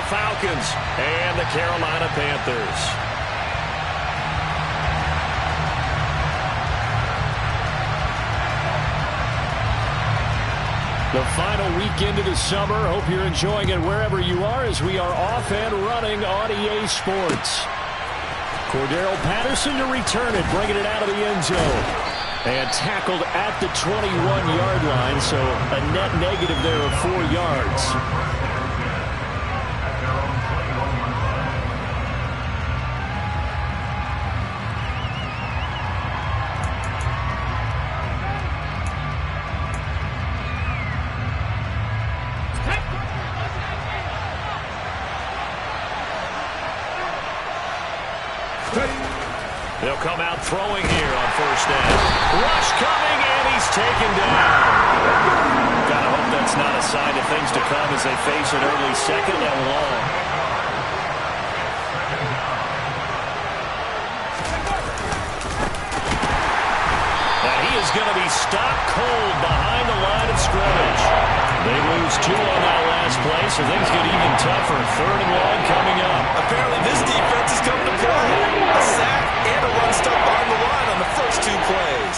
Falcons and the Carolina Panthers. The final weekend of the summer. Hope you're enjoying it wherever you are as we are off and running on EA Sports. Cordero Patterson to return it, bringing it out of the end zone. And tackled at the 21-yard line, so a net negative there of 4 yards. They'll come out throwing here on first down. Rush coming, and he's taken down. Gotta hope that's not a sign of things to come as they face an early second and long. And he is going to be stopped cold behind the line of scrimmage. They lose 2 on that last play, so things get even tougher. Third and long coming up. Apparently this defense has come to play. A sack and a run stop on the line on the first 2 plays.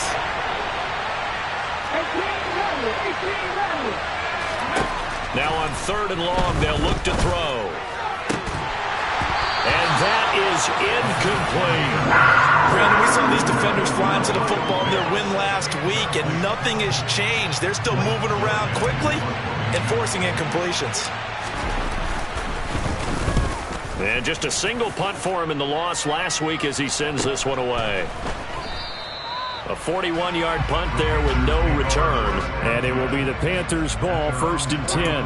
Now on third and long, they'll look to throw. And that is incomplete. Brandon, we saw these defenders flying to the football in their win last week, and nothing has changed. They're still moving around quickly and forcing incompletions. And just a single punt for him in the loss last week as he sends this one away. A 41-yard punt there with no return. And it will be the Panthers' ball, 1st and 10.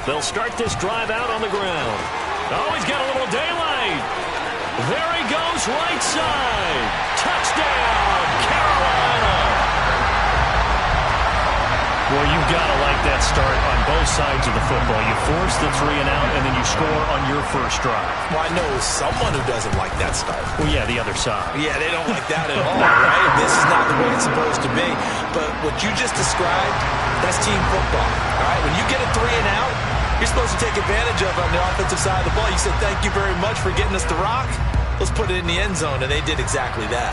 They'll start this drive out on the ground. Oh, he's got a little daylight. There he goes, right side. Touchdown, Carolina. Well, you've got to like that start on both sides of the football. You force the 3 and out, and then you score on your first drive. Well, I know someone who doesn't like that start. Well, yeah, the other side. Yeah, they don't like that at all, right? This is not the way it's supposed to be. But what you just described, that's team football, all right? When you get a 3 and out, you're supposed to take advantage of it on the offensive side of the ball. You said, thank you very much for getting us the rock. Let's put it in the end zone, and they did exactly that.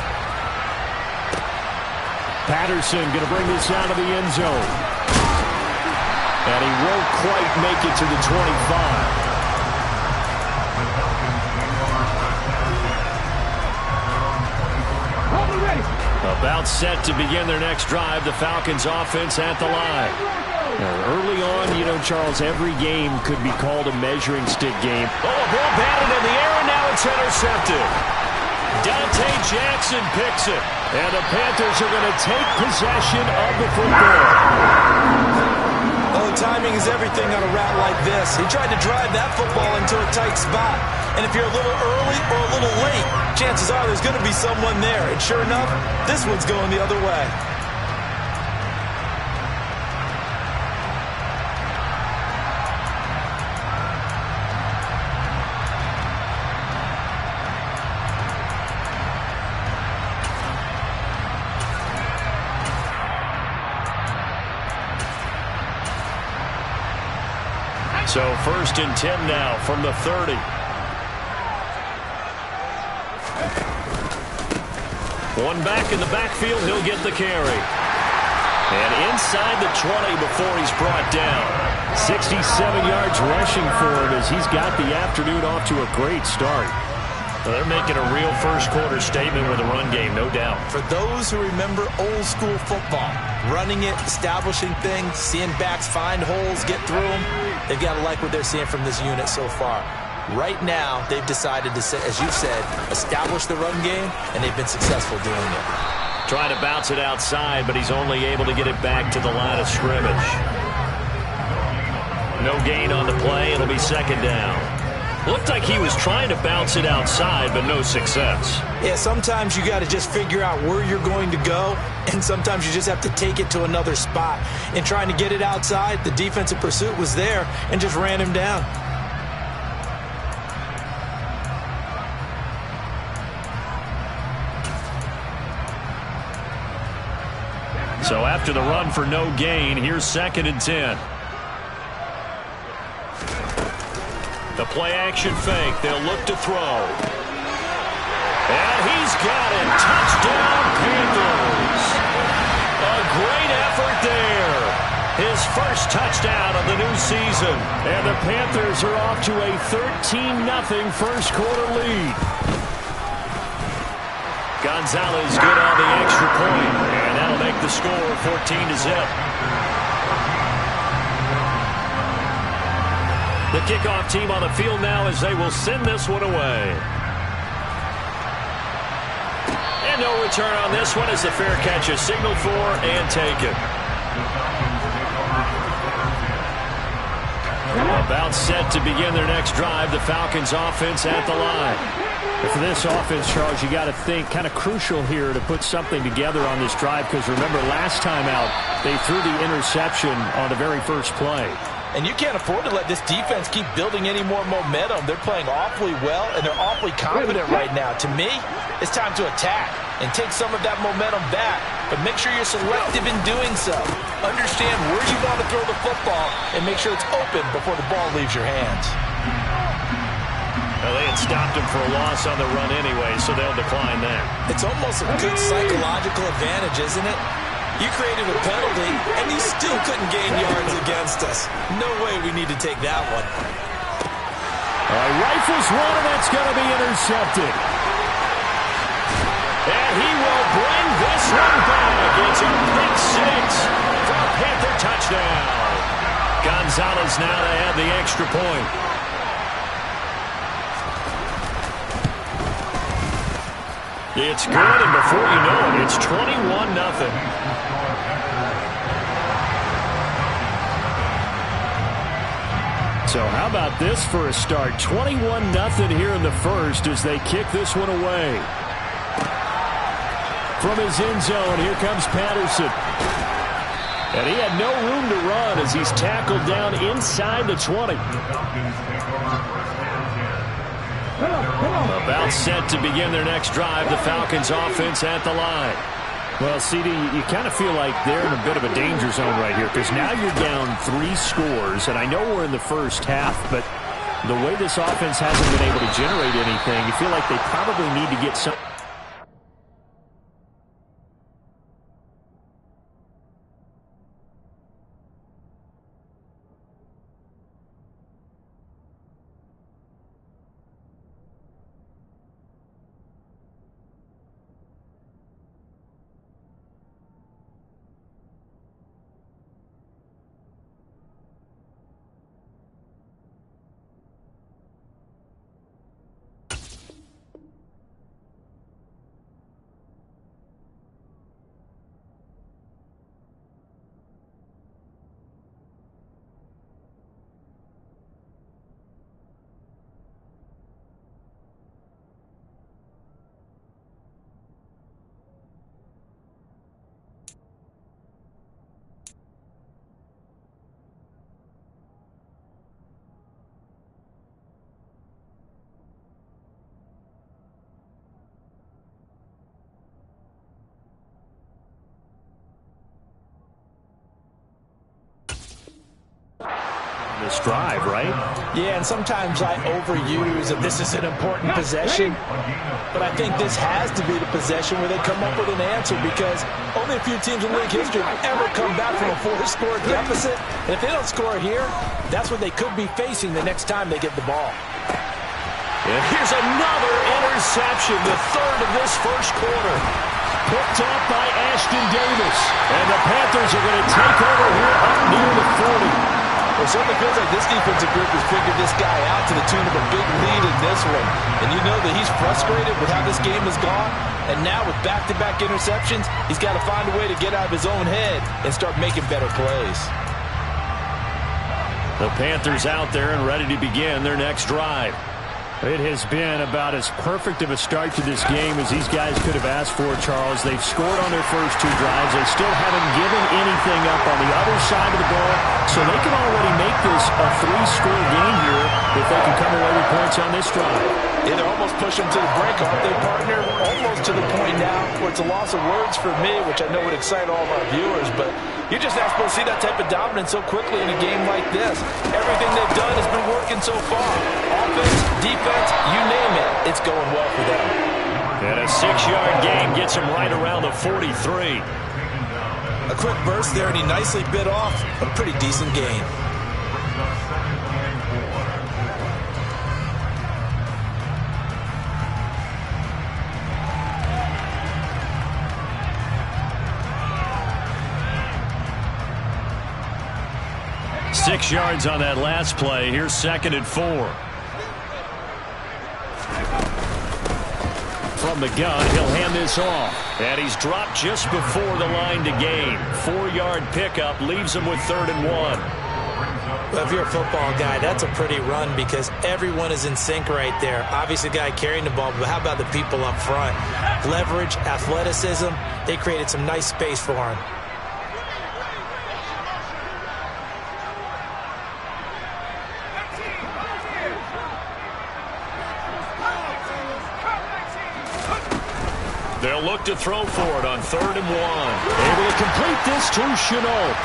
Patterson going to bring this out of the end zone. And he won't quite make it to the 25. About set to begin their next drive, the Falcons offense at the line. Early on, you know, Charles, every game could be called a measuring stick game. Oh, a ball batted in the air, and now it's intercepted. Dante Jackson picks it. And the Panthers are going to take possession of the football. Oh, timing is everything on a route like this. He tried to drive that football into a tight spot. And if you're a little early or a little late, chances are there's going to be someone there. And sure enough, this one's going the other way. So 1st and 10 now from the 30. One back in the backfield, he'll get the carry. And inside the 20 before he's brought down. 67 yards rushing for him as he's got the afternoon off to a great start. Well, they're making a real first-quarter statement with a run game, no doubt. For those who remember old-school football, running it, establishing things, seeing backs find holes, get through them, they've got to like what they're seeing from this unit so far. Right now, they've decided to, as you said, establish the run game, and they've been successful doing it. Trying to bounce it outside, but he's only able to get it back to the line of scrimmage. No gain on the play. It'll be 2nd down. Looked like he was trying to bounce it outside, but no success. Yeah, sometimes you got to just figure out where you're going to go, and sometimes you just have to take it to another spot. In trying to get it outside, the defensive pursuit was there and just ran him down. So after the run for no gain, here's 2nd and 10. The play-action fake. They'll look to throw. And he's got it. Touchdown, Panthers. A great effort there. His first touchdown of the new season. And the Panthers are off to a 13-0 first quarter lead. Gonzalez good on the extra point. And that'll make the score 14-0. The kickoff team on the field now as they will send this one away. And no return on this one as the fair catch is signaled for and taken. About set to begin their next drive. The Falcons offense at the line. But for this offense, Charles, you got to think kind of crucial here to put something together on this drive, because remember last time out they threw the interception on the very first play. And you can't afford to let this defense keep building any more momentum. They're playing awfully well, and they're awfully confident right now. To me, it's time to attack and take some of that momentum back, but make sure you're selective in doing so. Understand where you want to throw the football and make sure it's open before the ball leaves your hands. Well, they had stopped him for a loss on the run anyway, so they'll decline that. It's almost a good psychological advantage, isn't it? You created a penalty, and you still couldn't gain yards against us. No way we need to take that one. All right, rifles one, and that's going to be intercepted. And he will bring this one back. It's a pick six for a Panther touchdown. Gonzalez now to add the extra point. It's good, and before you know it, it's 21-0. So how about this for a start? 21-0 here in the first as they kick this one away. From his end zone, here comes Patterson. And he had no room to run as he's tackled down inside the 20. About set to begin their next drive. The Falcons offense at the line. Well, CD, you kind of feel like they're in a bit of a danger zone right here, because now you're down 3 scores, and I know we're in the first half, but the way this offense hasn't been able to generate anything, you feel like they probably need to get some. This drive, right? Yeah, and sometimes I overuse that this is an important possession, but I think this has to be the possession where they come up with an answer, because only a few teams in league history have ever come back from a 4-score deficit, and if they don't score here, that's what they could be facing the next time they get the ball. And here's another interception, the third of this first quarter. Picked up by Ashton Davis, and the Panthers are going to take over here up near the 40. Well, it certainly feels like this defensive group has figured this guy out to the tune of a big lead in this one. And you know that he's frustrated with how this game has gone. And now with back-to-back interceptions, he's got to find a way to get out of his own head and start making better plays. The Panthers out there and ready to begin their next drive. It has been about as perfect of a start to this game as these guys could have asked for, Charles. They've scored on their first 2 drives. They still haven't given anything up on the other side of the ball, so they can already make this a 3-score game here if they can come away with points on this drive. Yeah, they're almost pushing to the break, aren't they, partner? Almost to the point now where it's a loss of words for me, which I know would excite all of our viewers, but you're just not supposed to see that type of dominance so quickly in a game like this. Everything they've done has been working so far. Offense, defense, you name it, it's going well for them. And a 6-yard gain gets him right around the 43. A quick burst there, and he nicely bit off a pretty decent gain. Six yards on that last play. Here's 2nd and 4. From the gun, he'll hand this off. And he's dropped just before the line to gain. 4-yard pickup leaves him with 3rd and 1. Well, if you're a football guy, that's a pretty run because everyone is in sync right there. Obviously, the guy carrying the ball, but how about the people up front? Leverage, athleticism, they created some nice space for him. They'll look to throw for it on 3rd and 1. Able to complete this to Chenault.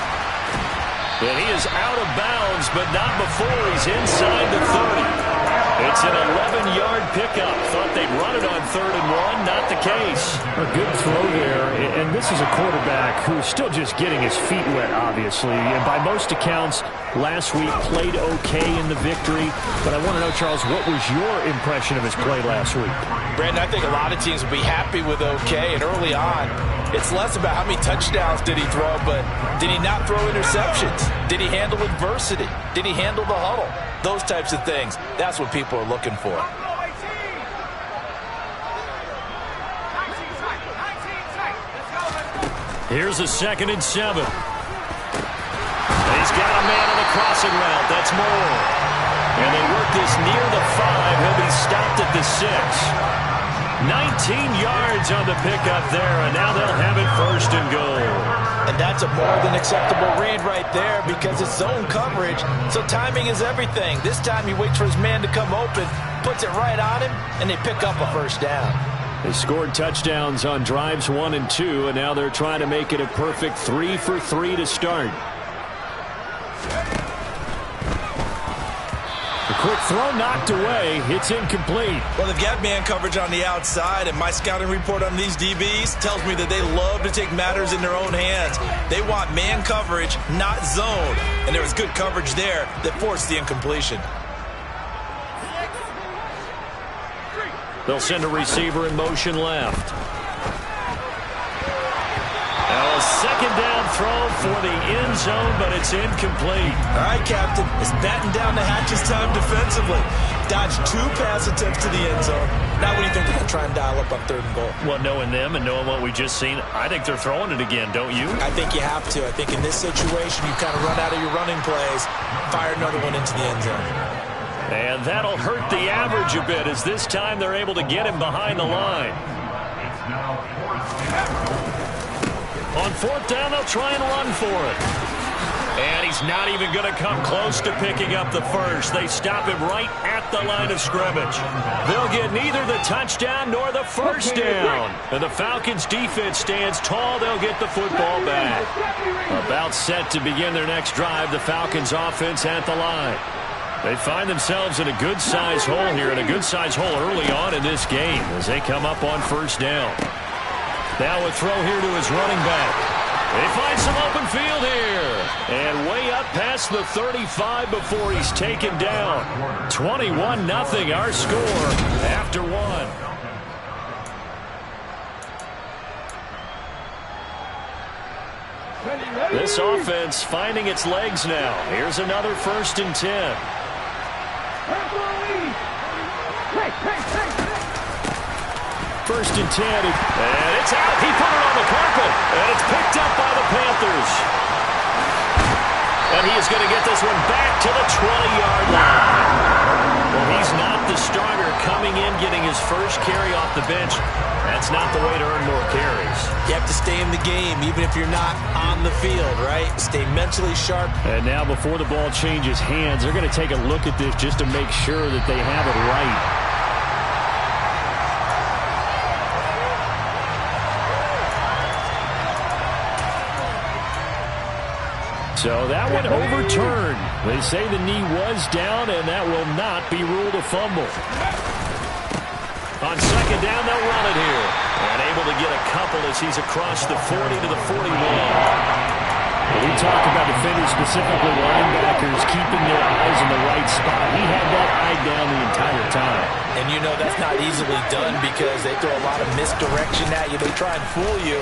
And he is out of bounds, but not before he's inside the 30. It's an 11-yard pickup. Thought they'd run it on 3rd and 1. Not the case. A good throw there. And this is a quarterback who's still just getting his feet wet, obviously. And by most accounts, last week played okay in the victory. But I want to know, Charles, what was your impression of his play last week? Brandon, I think a lot of teams will be happy with okay. And early on, it's less about how many touchdowns did he throw, but did he not throw interceptions? Did he handle adversity? Did he handle the huddle? Those types of things. That's what people are looking for. Here's a 2nd and 7. He's got a man on the crossing route. That's Moore. And they work this near the 5. He'll be stopped at the 6. 19 yards on the pickup there, and now they'll have it 1st and goal. And that's a more than acceptable read right there because it's zone coverage, so timing is everything. This time he waits for his man to come open, puts it right on him, and they pick up a 1st down. They scored touchdowns on drives 1 and 2, and now they're trying to make it a perfect 3 for 3 to start. The quick throw knocked away. It's incomplete. Well, they've got man coverage on the outside, and my scouting report on these DBs tells me that they love to take matters in their own hands. They want man coverage, not zone. And there was good coverage there that forced the incompletion. They'll send a receiver in motion left. Now a 2nd down throw for the end zone, but it's incomplete. All right, Captain. It's batten down the hatches time defensively. Dodged 2 pass attempts to the end zone. Now what do you think they're going to try and dial up on 3rd and goal? Well, knowing them and knowing what we just seen, I think they're throwing it again, don't you? I think you have to. I think in this situation, you kind of run out of your running plays, fire another one into the end zone. And that'll hurt the average a bit as this time they're able to get him behind the line. On 4th down, they'll try and run for it. And he's not even going to come close to picking up the 1st. They stop him right at the line of scrimmage. They'll get neither the touchdown nor the 1st down. And the Falcons' defense stands tall. They'll get the football back. About set to begin their next drive, the Falcons' offense at the line. They find themselves in a good-sized hole here, and a good-sized hole early on in this game as they come up on 1st down. Now a throw here to his running back. They find some open field here. And way up past the 35 before he's taken down. 21-0 our score after 1. This offense finding its legs now. Here's another 1st and 10. First and 10, and it's out. He put it on the carpet, and it's picked up by the Panthers. And he is going to get this one back to the 20-yard line. Well, he's not the starter coming in, getting his first carry off the bench. That's not the way to earn more carries. You have to stay in the game, even if you're not on the field, right? Stay mentally sharp. And now before the ball changes hands, they're going to take a look at this just to make sure that they have it right. So that one overturned. They say the knee was down, and that will not be ruled a fumble. On second down, they'll run it here. And able to get a couple as he's across the 40 to the 41. We talk about defenders, specifically linebackers, keeping their eyes in the right spot. He had that eye down the entire time. And you know that's not easily done because they throw a lot of misdirection at you. They try and fool you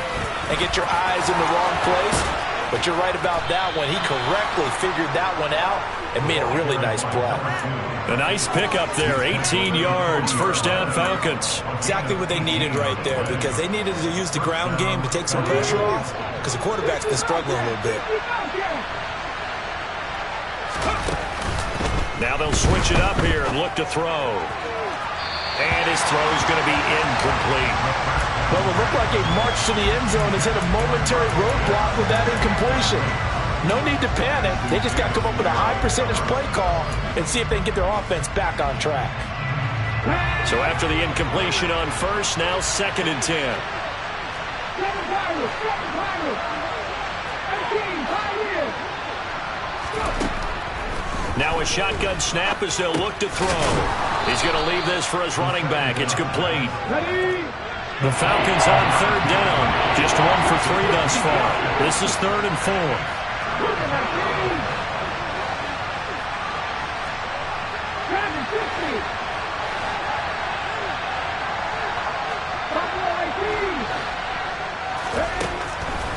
and get your eyes in the wrong place. But you're right about that one. He correctly figured that one out and made a really nice play. A nice pickup there, 18 yards, first down Falcons. Exactly what they needed right there because they needed to use the ground game to take some pressure off because the quarterback's been struggling a little bit. Now they'll switch it up here and look to throw. And his throw is going to be incomplete. Well, it looked like a march to the end zone has hit a momentary roadblock with that incompletion. No need to panic. They just got to come up with a high percentage play call and see if they can get their offense back on track. So after the incompletion on first, now second and 10. Now a shotgun snap as they'll look to throw. He's going to leave this for his running back. It's complete. The Falcons on third down. Just 1 for 3 thus far. This is 3rd and 4.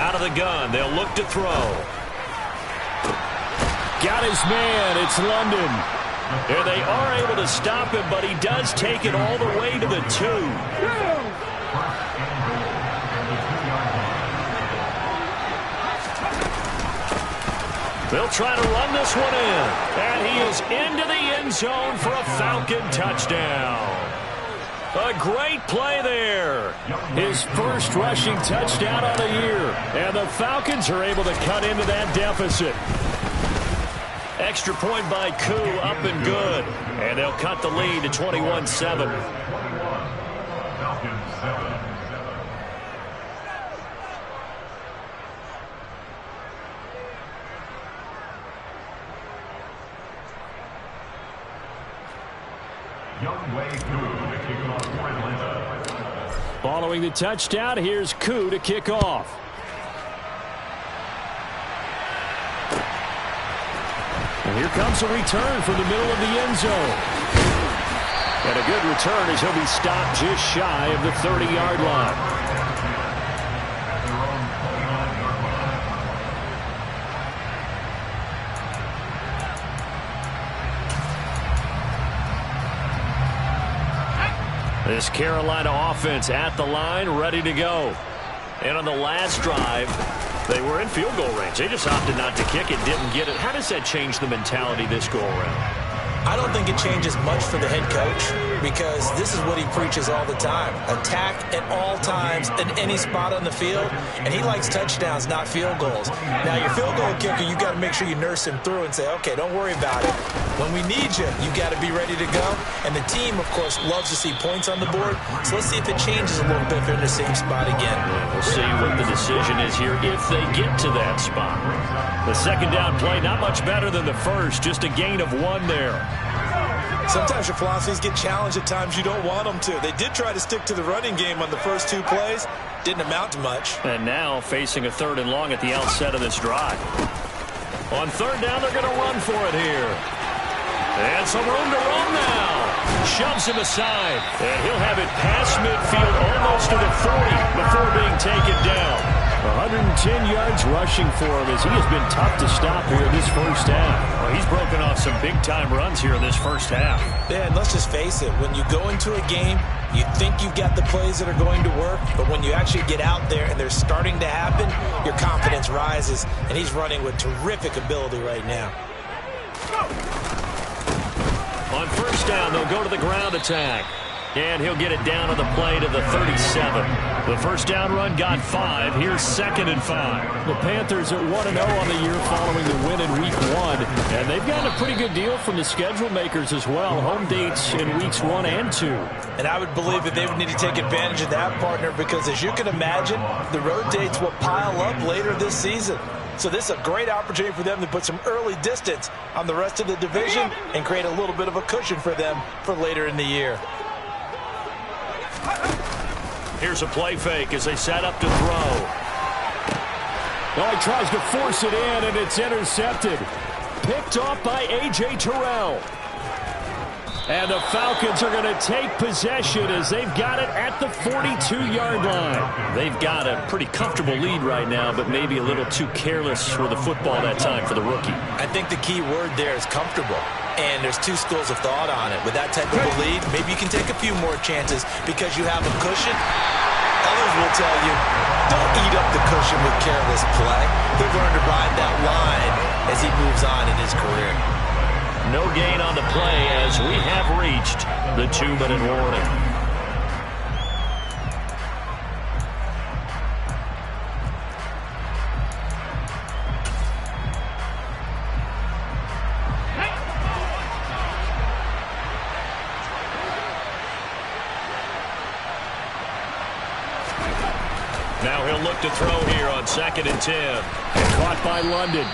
Out of the gun. They'll look to throw. Got his man. It's London. There they are able to stop him, but he does take it all the way to the 2. They'll try to run this one in. And he is into the end zone for a Falcon touchdown. A great play there. His first rushing touchdown on the year. And the Falcons are able to cut into that deficit. Extra point by Koo, up and good. And they'll cut the lead to 21-7. Following the touchdown, here's Koo to kick off. And here comes a return from the middle of the end zone. And a good return as he'll be stopped just shy of the 30-yard line. This Carolina offense at the line, ready to go. And on the last drive, they were in field goal range. They just opted not to kick it, didn't get it. How does that change the mentality this go-around? I don't think it changes much for the head coach because this is what he preaches all the time. Attack at all times in any spot on the field, and he likes touchdowns, not field goals. Now, your field goal kicker, you got to make sure you nurse him through and say, okay, don't worry about it. When we need you, you got to be ready to go. And the team, of course, loves to see points on the board. So let's see if it changes a little bit if they're in the same spot again. Yeah, we'll see what the decision is here if they get to that spot. The second down play, not much better than the first, just a gain of 1 there. Sometimes your philosophies get challenged at times you don't want them to. They did try to stick to the running game on the first 2 plays. Didn't amount to much. And now facing a 3rd and long at the outset of this drive. On 3rd down, they're going to run for it here. And some room to run now. Shoves him aside. And he'll have it past midfield almost to the 40 before being taken down. 102 10 yards rushing for him as he has been tough to stop here in this first half. Well, he's broken off some big-time runs here in this first half. Yeah, and let's just face it. When you go into a game, you think you've got the plays that are going to work, but when you actually get out there and they're starting to happen, your confidence rises, and he's running with terrific ability right now. On first down, they'll go to the ground attack. And he'll get it down on the play to the 37. The first down run got 5. Here's 2nd and 5. The Panthers at 1-0 on the year following the win in Week 1. And they've gotten a pretty good deal from the schedule makers as well. Home dates in Weeks 1 and 2. And I would believe that they would need to take advantage of that, partner, because as you can imagine, the road dates will pile up later this season. So this is a great opportunity for them to put some early distance on the rest of the division and create a little bit of a cushion for them for later in the year. Here's a play fake as they set up to throw. Oh, he tries to force it in, and it's intercepted. Picked off by A.J. Terrell. And the Falcons are going to take possession as they've got it at the 42-yard line. They've got a pretty comfortable lead right now, but maybe a little too careless with the football that time for the rookie. I think the key word there is comfortable. And there's two schools of thought on it. With that type of a lead, maybe you can take a few more chances because you have a cushion. Others will tell you, don't eat up the cushion with careless play. He'll learn to ride that line as he moves on in his career. No gain on the play as we have reached the 2-minute warning. Now he'll look to throw here on 2nd and 10. Caught by London.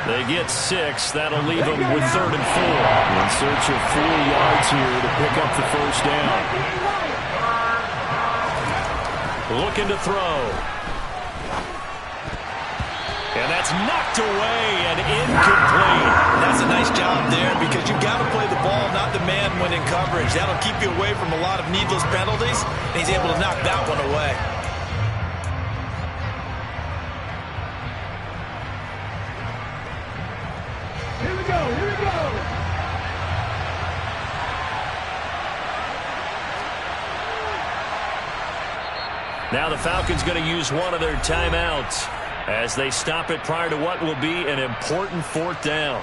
They get 6. That'll leave them with 3rd and 4. In search of 4 yards here to pick up the first down. Looking to throw. And that's knocked away and incomplete. That's a nice job there because you've got to play the ball, not the man when in coverage. That'll keep you away from a lot of needless penalties, and he's able to knock that one away. Now the Falcons going to use one of their timeouts as they stop it prior to what will be an important 4th down.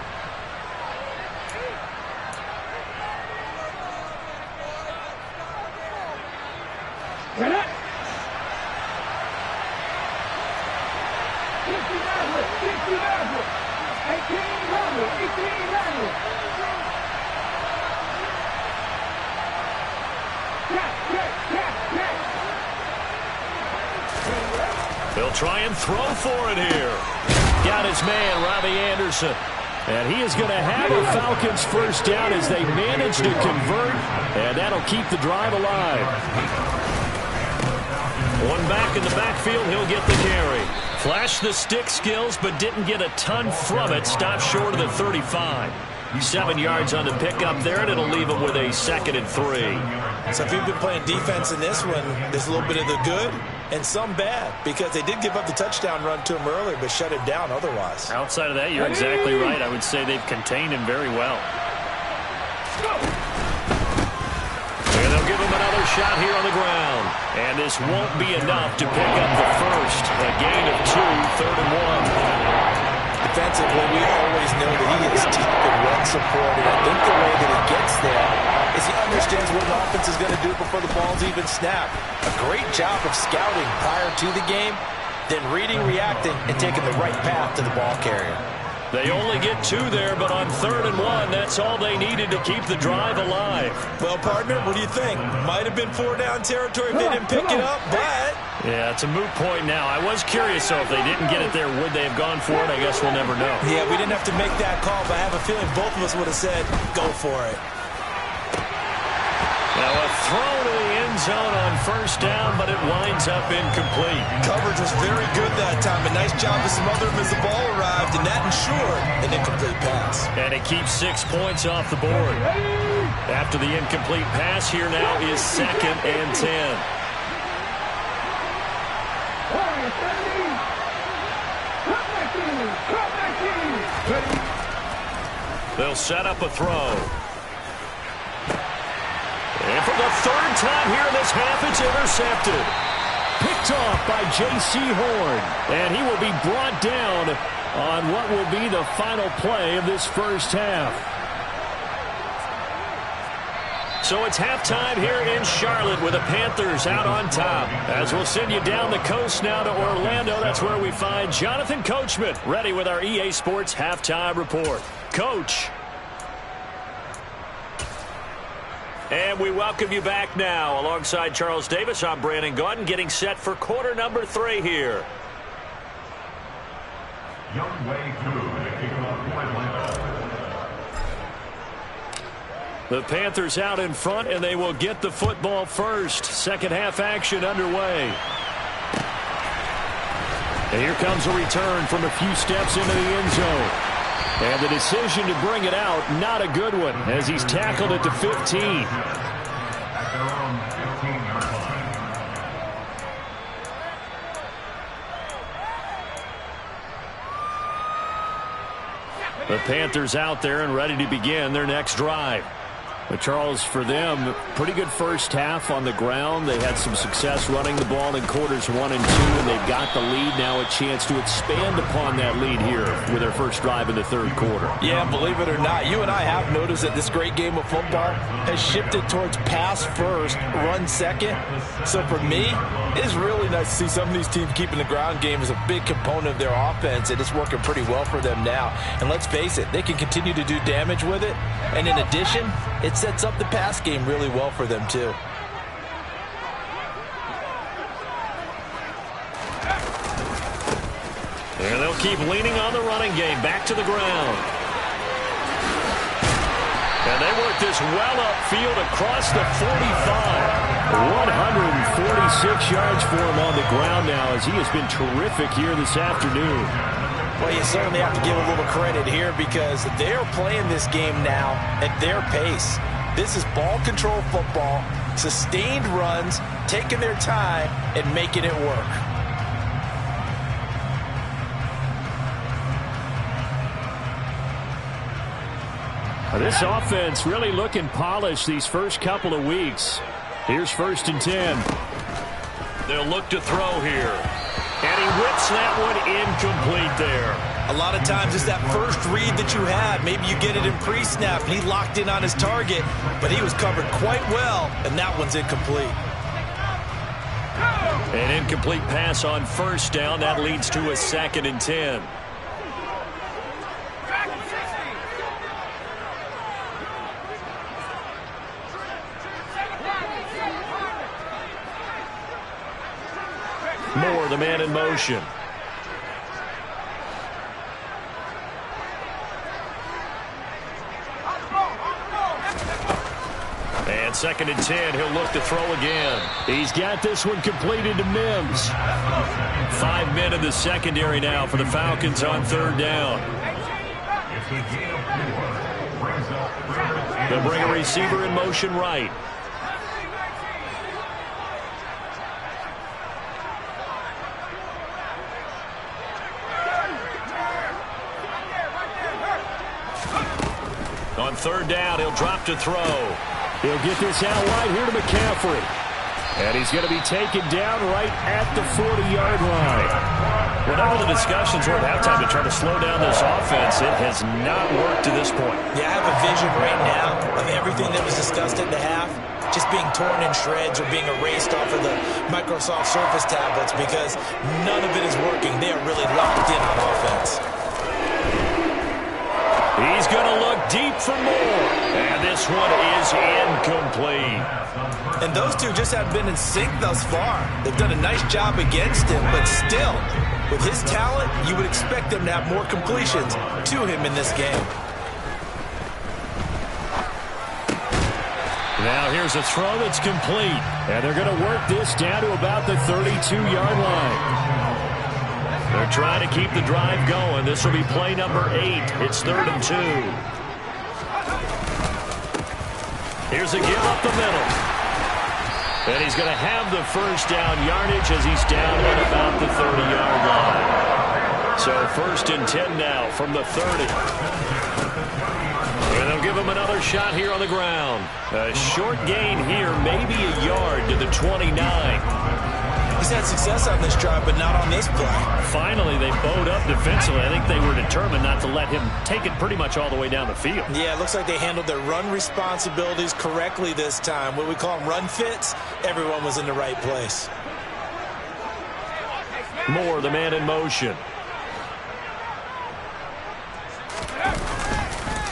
He'll try and throw for it here. Got his man, Robbie Anderson. And he is going to have a Falcons first down as they manage to convert. And that'll keep the drive alive. One back in the backfield, he'll get the carry. Flashed the stick skills, but didn't get a ton from it. Stopped short of the 35. 7 yards on the pickup there, and it'll leave him with a 2nd and 3. So if you've been playing defense in this one, there's a little bit of the good and some bad because they did give up the touchdown run to him earlier, but shut him down otherwise. Outside of that, you're exactly right. I would say they've contained him very well. And they'll give him another shot here on the ground. And this won't be enough to pick up the first. A gain of 2, 3rd and 1. Defensively, we always know that he is tough and run support, and I think the way that he gets there is he understands what an offense is going to do before the ball's even snapped. A great job of scouting prior to the game, then reading, reacting, and taking the right path to the ball carrier. They only get 2 there, but on 3rd and 1, that's all they needed to keep the drive alive. Well, partner, what do you think? Might have been 4-down territory if they didn't pick it up, but... Yeah, it's a moot point now. I was curious, so if they didn't get it there, would they have gone for it? I guess we'll never know. Yeah, we didn't have to make that call, but I have a feeling both of us would have said, go for it. Now a throw to the end zone on first down, but it winds up incomplete. Coverage was very good that time. A nice job to smother him as the ball arrived, and that ensured an incomplete pass. And it keeps 6 points off the board. After the incomplete pass, here now is 2nd and 10. They'll set up a throw. And for the third time here in this half, it's intercepted. Picked off by J.C. Horn. And he will be brought down on what will be the final play of this first half. So it's halftime here in Charlotte with the Panthers out on top. As we'll send you down the coast now to Orlando, that's where we find Jonathan Coachman ready with our EA Sports Halftime Report. Coach. And we welcome you back now. Alongside Charles Davis, I'm Brandon Gaudin, getting set for quarter number 3 here. Young Wei Koo to kick off point line. The Panthers out in front, and they will get the football first. Second half action underway. And here comes a return from a few steps into the end zone. And the decision to bring it out, not a good one, as he's tackled at the 15. At their own 15-yard line. The Panthers out there and ready to begin their next drive. But Charles, for them, pretty good first half on the ground. They had some success running the ball in quarters 1 and 2, and they've got the lead now, a chance to expand upon that lead here with their first drive in the third quarter. Yeah, believe it or not, you and I have noticed that this great game of football has shifted towards pass first, run second. So for me, it's really nice to see some of these teams keeping the ground game as a big component of their offense, and it's working pretty well for them now. And let's face it, they can continue to do damage with it. And in addition, it sets up the pass game really well for them, too. And they'll keep leaning on the running game. Back to the ground. And they work this well upfield across the 45. 146 yards for him on the ground now, as he has been terrific here this afternoon. Well, you certainly have to give a little credit here because they're playing this game now at their pace. This is ball control football, sustained runs, taking their time, and making it work. This offense really looking polished these first couple of weeks. Here's 1st and 10. They'll look to throw here. And he whips that one incomplete there. A lot of times it's that first read that you have. Maybe you get it in pre-snap, and he locked in on his target, but he was covered quite well, and that one's incomplete. An incomplete pass on 1st down. That leads to a 2nd and 10. Moore, the man in motion. And 2nd and 10, he'll look to throw again. He's got this one completed to Mims. 5 men in the secondary now for the Falcons on 3rd down. They'll bring a receiver in motion right. On 3rd down, he'll drop to throw. He'll get this out wide here to McCaffrey. And he's going to be taken down right at the 40-yard line. Whatever the discussions were at halftime to try to slow down this offense, it has not worked to this point. Yeah, I have a vision right now of everything that was discussed at the half just being torn in shreds or being erased off of the Microsoft Surface tablets because none of it is working. They are really locked in on offense. He's going to look deep for more. And this one is incomplete. And those two just haven't been in sync thus far. They've done a nice job against him, but still, with his talent, you would expect them to have more completions to him in this game. Now here's a throw that's complete. And they're going to work this down to about the 32-yard line. They're trying to keep the drive going. This will be play number 8. It's 3rd and 2. Here's a give up the middle. And he's going to have the first down yardage as he's down at about the 30-yard line. So 1st and 10 now from the 30. They'll give him another shot here on the ground. A short gain here, maybe a yard to the 29. He's had success on this drive, but not on this play. Finally, they bowed up defensively. I think they were determined not to let him take it pretty much all the way down the field. Yeah, it looks like they handled their run responsibilities correctly this time. What we call them run fits, everyone was in the right place. Moore, the man in motion.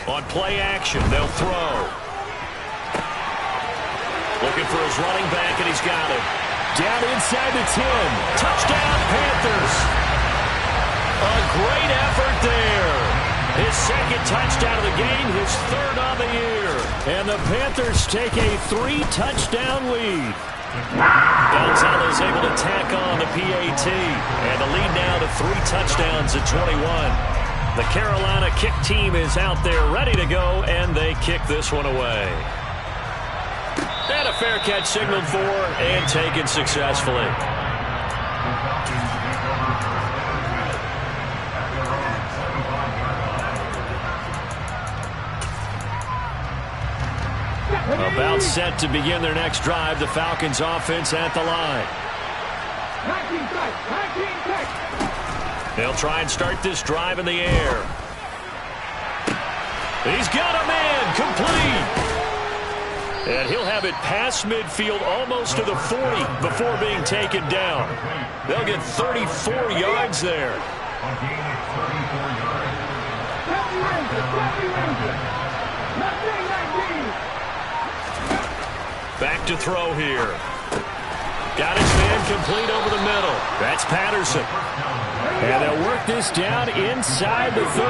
On play action, they'll throw. Looking for his running back, and he's got it. Down inside the 10. Touchdown, Panthers. A great effort there. His second touchdown of the game, his third on the year. And the Panthers take a 3-touchdown lead. Gonzalez able to tack on the PAT. And the lead now to 3 touchdowns at 21. The Carolina kick team is out there ready to go, and they kick this one away. And a fair catch signaled for and taken successfully. About set to begin their next drive, the Falcons offense at the line. They'll try and start this drive in the air. He's got a man complete. And he'll have it past midfield almost to the 40 before being taken down. They'll get 34 yards there. Back to throw here. Got his man complete over the middle. That's Patterson. And they'll work this down inside the 30.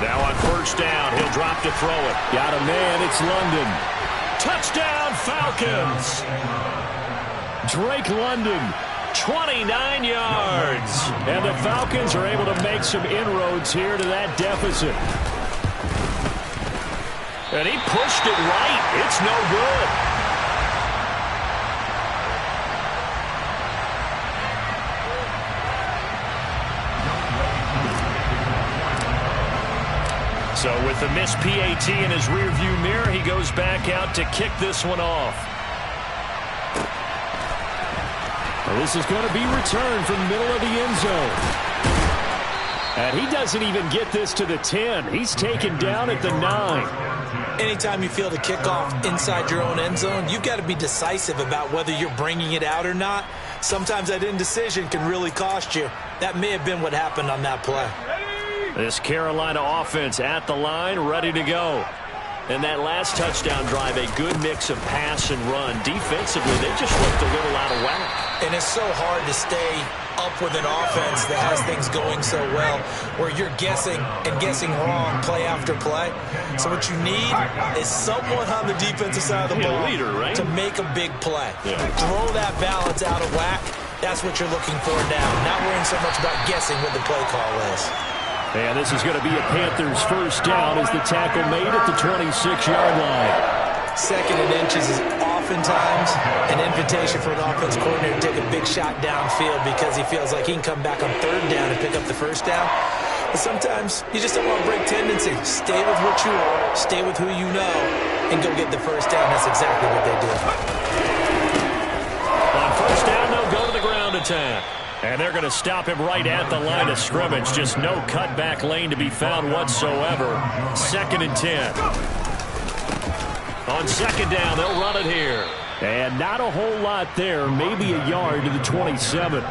Now on first down, he'll drop to throw it. Got a man, it's London. Touchdown, Falcons! Drake London, 29 yards. And the Falcons are able to make some inroads here to that deficit. And he pushed it right. It's no good. So with the missed PAT in his rearview mirror, he goes back out to kick this one off. Well, this is going to be returned from the middle of the end zone. And he doesn't even get this to the 10. He's taken down at the 9. Anytime you feel the kickoff inside your own end zone, you've got to be decisive about whether you're bringing it out or not. Sometimes that indecision can really cost you. That may have been what happened on that play. This Carolina offense at the line, ready to go. And that last touchdown drive, a good mix of pass and run. Defensively, they just looked a little out of whack. And it's so hard to stay up with an offense that has things going so well, where you're guessing and guessing wrong play after play. So what you need is someone on the defensive side of the ball to make a big play. Throw that balance out of whack. That's what you're looking for now. Not worrying so much about guessing what the play call is. And this is going to be a Panthers first down as the tackle made at the 26-yard line. Second and inches is oftentimes an invitation for an offense coordinator to take a big shot downfield because he feels like he can come back on third down and pick up the first down. But sometimes you just don't want to break tendency. Stay with what you are, stay with who you know, and go get the first down. That's exactly what they do. On first down, they'll go to the ground attack. And they're going to stop him right at the line of scrimmage. Just no cutback lane to be found whatsoever. 2nd and 10. On second down, they'll run it here. And not a whole lot there. Maybe a yard to the 27.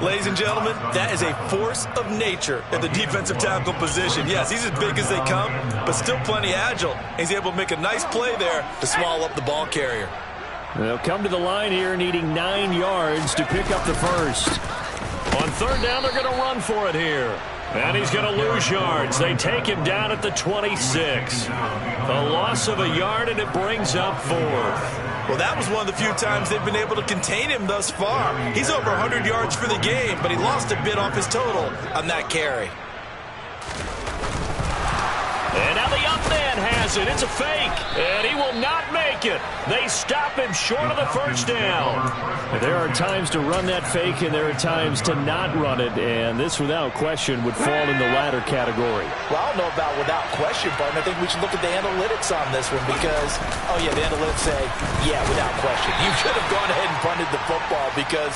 Ladies and gentlemen, that is a force of nature at the defensive tackle position. Yes, he's as big as they come, but still plenty agile. He's able to make a nice play there to swallow up the ball carrier. They'll come to the line here needing 9 yards to pick up the first. On third down, they're going to run for it here. And he's going to lose yards. They take him down at the 26. A loss of a yard, and it brings up 4th. Well, that was one of the few times they've been able to contain him thus far. He's over 100 yards for the game, but he lost a bit off his total on that carry. And now the young man has throws it. It's a fake, and he will not make it. They stop him short of the first down. There are times to run that fake, and there are times to not run it, and this, without question, would fall in the latter category. Well, I don't know about without question, but I think we should look at the analytics on this one because, oh, yeah, the analytics say, yeah, without question. You should have gone ahead and punted the football because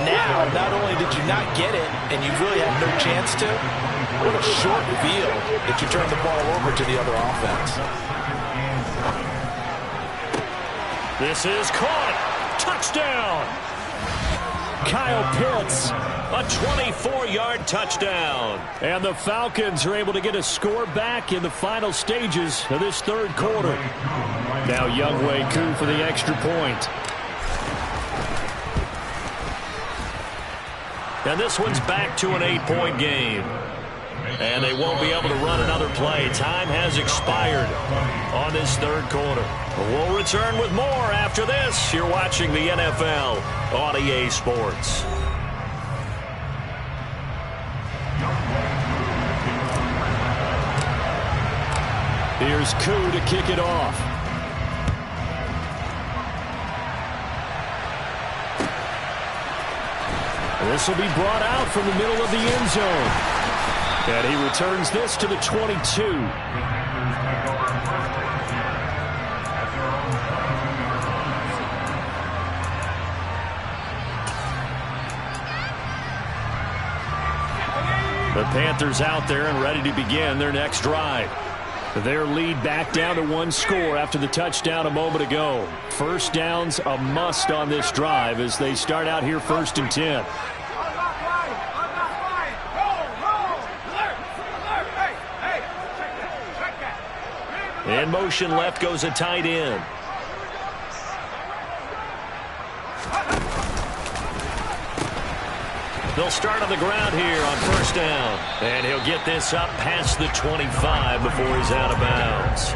now, not only did you not get it, and you really had no chance to, what a short field that you turn the ball over to the other offense. This is caught. Touchdown. Kyle Pitts, a 24-yard touchdown. And the Falcons are able to get a score back in the final stages of this third quarter. Now Younghoe Koo for the extra point. And this one's back to an 8-point game. And they won't be able to run another play. Time has expired on this third quarter. We'll return with more after this. You're watching the NFL on EA Sports. Here's Koo to kick it off. This will be brought out from the middle of the end zone. And he returns this to the 22. The Panthers out there and ready to begin their next drive. Their lead back down to one score after the touchdown a moment ago. First down's a must on this drive as they start out here 1st and 10. In motion left goes a tight end. They'll start on the ground here on first down. And he'll get this up past the 25 before he's out of bounds.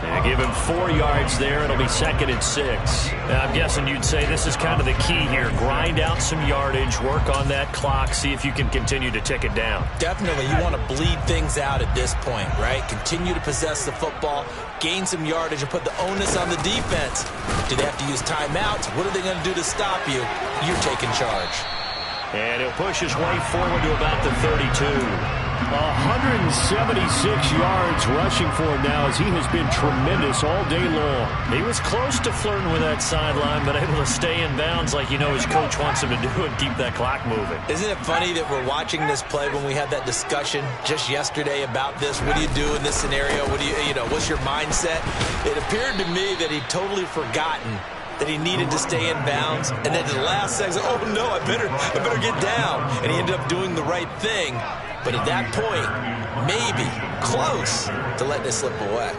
And give him 4 yards there. It'll be 2nd and 6. Now, I'm guessing you'd say this is kind of the key here. Grind out some yardage, work on that clock, see if you can continue to tick it down. Definitely. You want to bleed things out at this point, right? Continue to possess the football, gain some yardage, and put the onus on the defense. Do they have to use timeouts? What are they going to do to stop you? You're taking charge. And he'll push his way forward to about the 32. 176 yards rushing for him now as he has been tremendous all day long. He was close to flirting with that sideline, but able to stay in bounds like you know his coach wants him to do and keep that clock moving. Isn't it funny that we're watching this play when we had that discussion just yesterday about this? What do you do in this scenario? What do you know, what's your mindset? It appeared to me that he'd totally forgotten that he needed to stay in bounds, and then at the last second, oh no, I better get down. And he ended up doing the right thing. But at that point, maybe close to letting it slip away.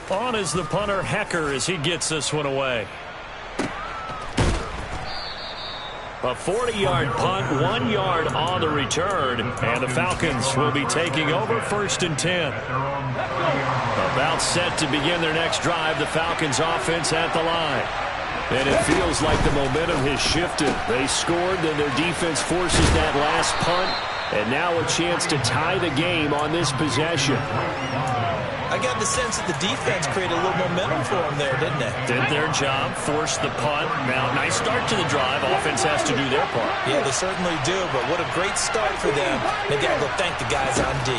On is the punter Hecker as he gets this one away. A 40-yard punt, 1 yard on the return, and the Falcons will be taking over 1st and 10. About set to begin their next drive, the Falcons offense at the line. And it feels like the momentum has shifted. They scored, then their defense forces that last punt, and now a chance to tie the game on this possession. I got the sense that the defense created a little momentum for them there, didn't it? Did their job, forced the punt. Now, nice start to the drive. Offense has to do their part. Yeah, they certainly do, but what a great start for them. They've got to go thank the guys on D.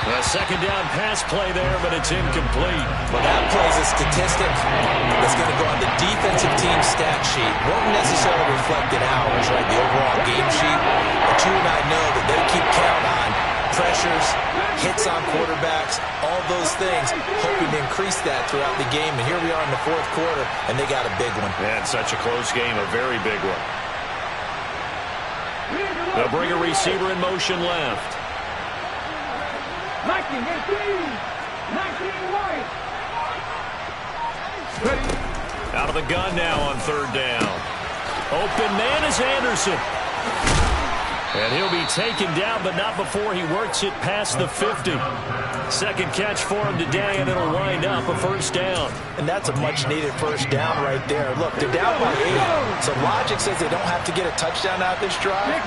A second down pass play there, but it's incomplete. Well, that play's a statistic that's going to go on the defensive team stat sheet. Won't necessarily reflect in ours, right, the overall game sheet. But you and I know that they keep count on pressures, hits on quarterbacks, all those things, hoping to increase that throughout the game. And here we are in the 4th quarter, and they got a big one. And such a close game, a very big one. They'll bring a receiver in motion left. 19, 18, 19 right. Out of the gun now on 3rd down. Open man is Anderson. And he'll be taken down, but not before he works it past the 50. Second catch for him today, and it'll wind up a first down. And that's a much-needed first down right there. Look, they're down by 8. So logic says they don't have to get a touchdown out this drive.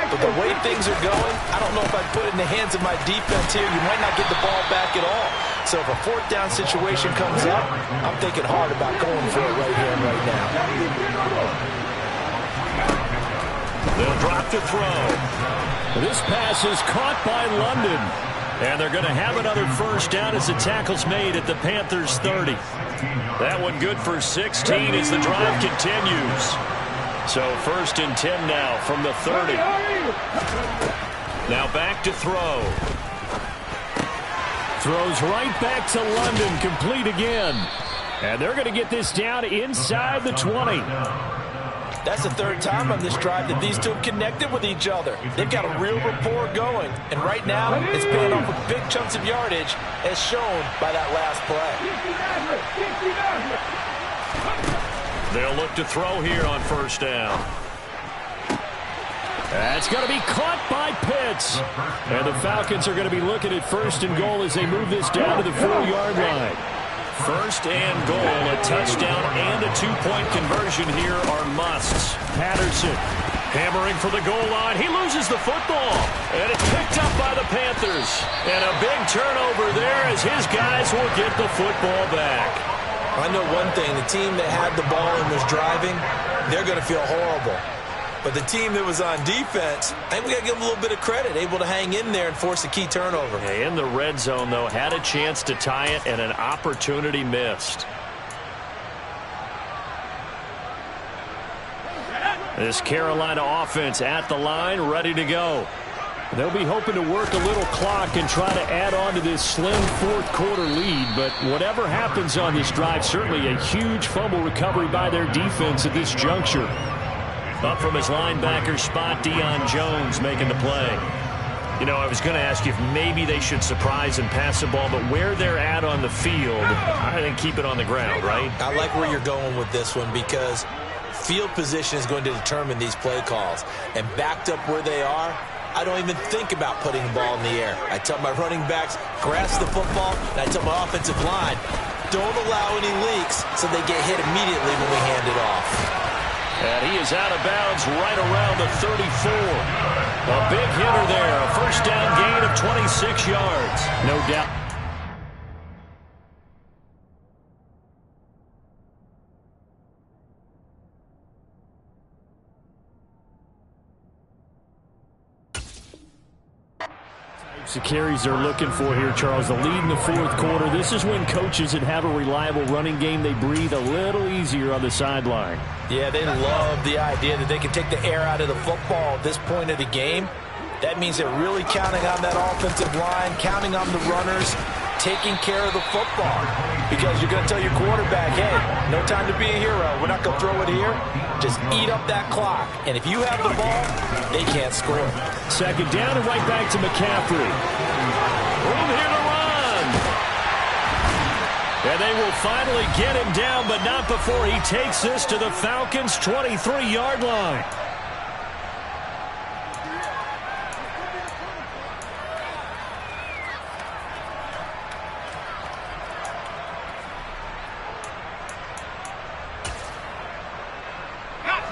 But the way things are going, I don't know if I'd put it in the hands of my defense here. You might not get the ball back at all. So if a fourth down situation comes up, I'm thinking hard about going for it right here and right now. They'll drop to throw. This pass is caught by London. And they're going to have another first down as the tackle's made at the Panthers 30. That one good for 16 as the drive continues. So first and 10 now from the 30. Now back to throw. Throws right back to London, complete again. And they're going to get this down inside the 20. That's the third time on this drive that these two have connected with each other. They've got a real rapport going. And right now, it's paying off with big chunks of yardage, as shown by that last play. They'll look to throw here on first down. That's going to be caught by Pitts. And the Falcons are going to be looking at first and goal as they move this down to the 4-yard line. First and goal, a touchdown and a 2-point conversion here are musts. Patterson hammering for the goal line. He loses the football. And it's picked up by the Panthers. And a big turnover there as his guys will get the football back. I know one thing. The team that had the ball and was driving, they're going to feel horrible. But the team that was on defense, I think we got to give them a little bit of credit, able to hang in there and force a key turnover. In the red zone, though, had a chance to tie it and an opportunity missed. This Carolina offense at the line, ready to go. They'll be hoping to work a little clock and try to add on to this slim fourth-quarter lead. But whatever happens on this drive, certainly a huge fumble recovery by their defense at this juncture. Up from his linebacker spot, Deion Jones making the play. You know, I was going to ask you if maybe they should surprise and pass the ball, but where they're at on the field, I think keep it on the ground, right? I like where you're going with this one because field position is going to determine these play calls. And backed up where they are, I don't even think about putting the ball in the air. I tell my running backs, grasp the football, and I tell my offensive line, don't allow any leaks so they get hit immediately when we hand it off. And he is out of bounds right around the 34. A big hitter there. A first down gain of 26 yards. No doubt. The carries they're looking for here, Charles. The lead in the fourth quarter. This is when coaches that have a reliable running game, they breathe a little easier on the sideline. Yeah, they love the idea that they can take the air out of the football at this point of the game. That means they're really counting on that offensive line, counting on the runners, taking care of the football. Because you're going to tell your quarterback, hey, no time to be a hero. We're not going to throw it here. Just eat up that clock. And if you have the ball, they can't score. Second down and right back to McCaffrey. Room here to run. And they will finally get him down, but not before he takes this to the Falcons' 23-yard line.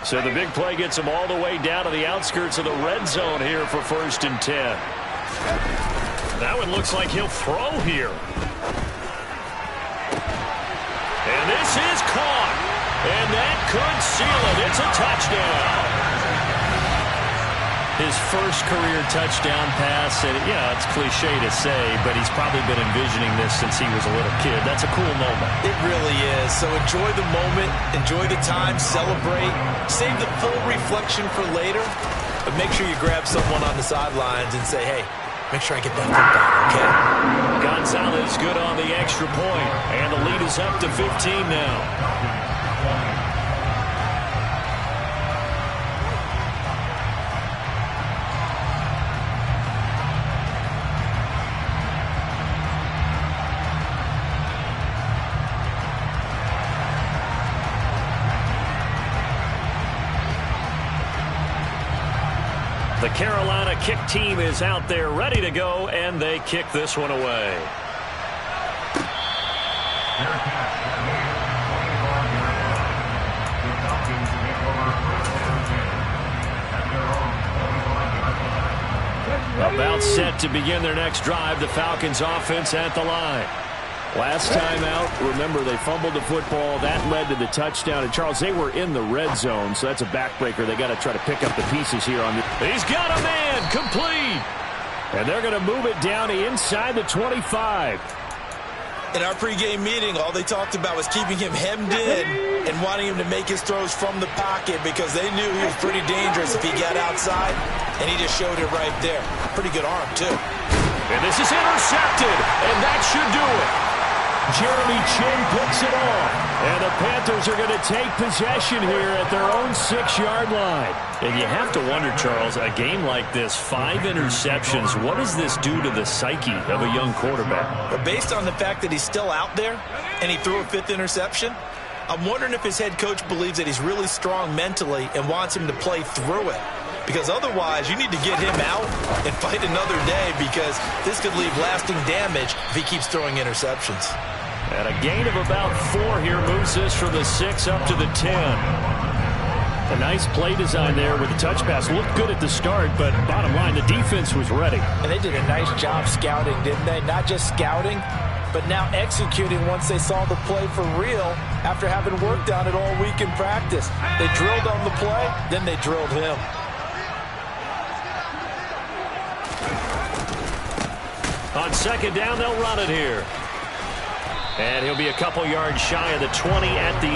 So the big play gets him all the way down to the outskirts of the red zone here for first and 10. That one looks like he'll throw here. And this is caught. And that could seal it. It's a touchdown. His first career touchdown pass, and it's cliche to say, but he's probably been envisioning this since he was a little kid. That's a cool moment. It really is. So enjoy the moment, enjoy the time, celebrate, save the full reflection for later, but make sure you grab someone on the sidelines and say, hey, make sure I get that football, okay? Gonzalez good on the extra point, and the lead is up to 15 now. The Carolina kick team is out there ready to go, and they kick this one away. About set to begin their next drive, the Falcons offense at the line. Last time out, remember, they fumbled the football. That led to the touchdown. And, Charles, they were in the red zone, so that's a backbreaker. They got to try to pick up the pieces here on the... He's got a man, complete. And they're going to move it down inside the 25. In our pregame meeting, all they talked about was keeping him hemmed in and wanting him to make his throws from the pocket because they knew he was pretty dangerous if he got outside, and he just showed it right there. Pretty good arm, too. And this is intercepted, and that should do it. Jeremy Chin picks it off, and the Panthers are going to take possession here at their own 6-yard line. And you have to wonder, Charles, a game like this, 5 interceptions, what does this do to the psyche of a young quarterback? But based on the fact that he's still out there and he threw a 5th interception, I'm wondering if his head coach believes that he's really strong mentally and wants him to play through it. Because otherwise, you need to get him out and fight another day because this could leave lasting damage if he keeps throwing interceptions. And a gain of about 4 here moves this from the 6 up to the 10. A nice play design there with the touch pass. Looked good at the start, but bottom line, the defense was ready. And they did a nice job scouting, didn't they? Not just scouting, but now executing once they saw the play for real after having worked on it all week in practice. They drilled on the play, then they drilled him. On second down, they'll run it here. And he'll be a couple yards shy of the 20 at the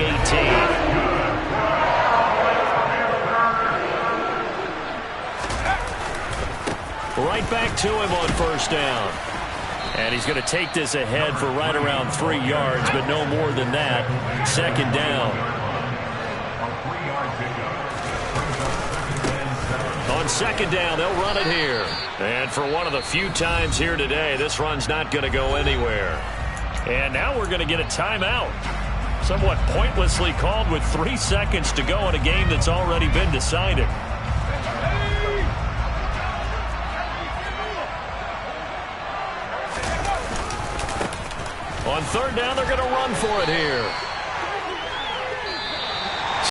18. Right back to him on first down. And he's going to take this ahead for right around 3 yards, but no more than that. Second down. On second down, they'll run it here. And for one of the few times here today, this run's not going to go anywhere. And now we're going to get a timeout. Somewhat pointlessly called with 3 seconds to go in a game that's already been decided. On third down, they're going to run for it here.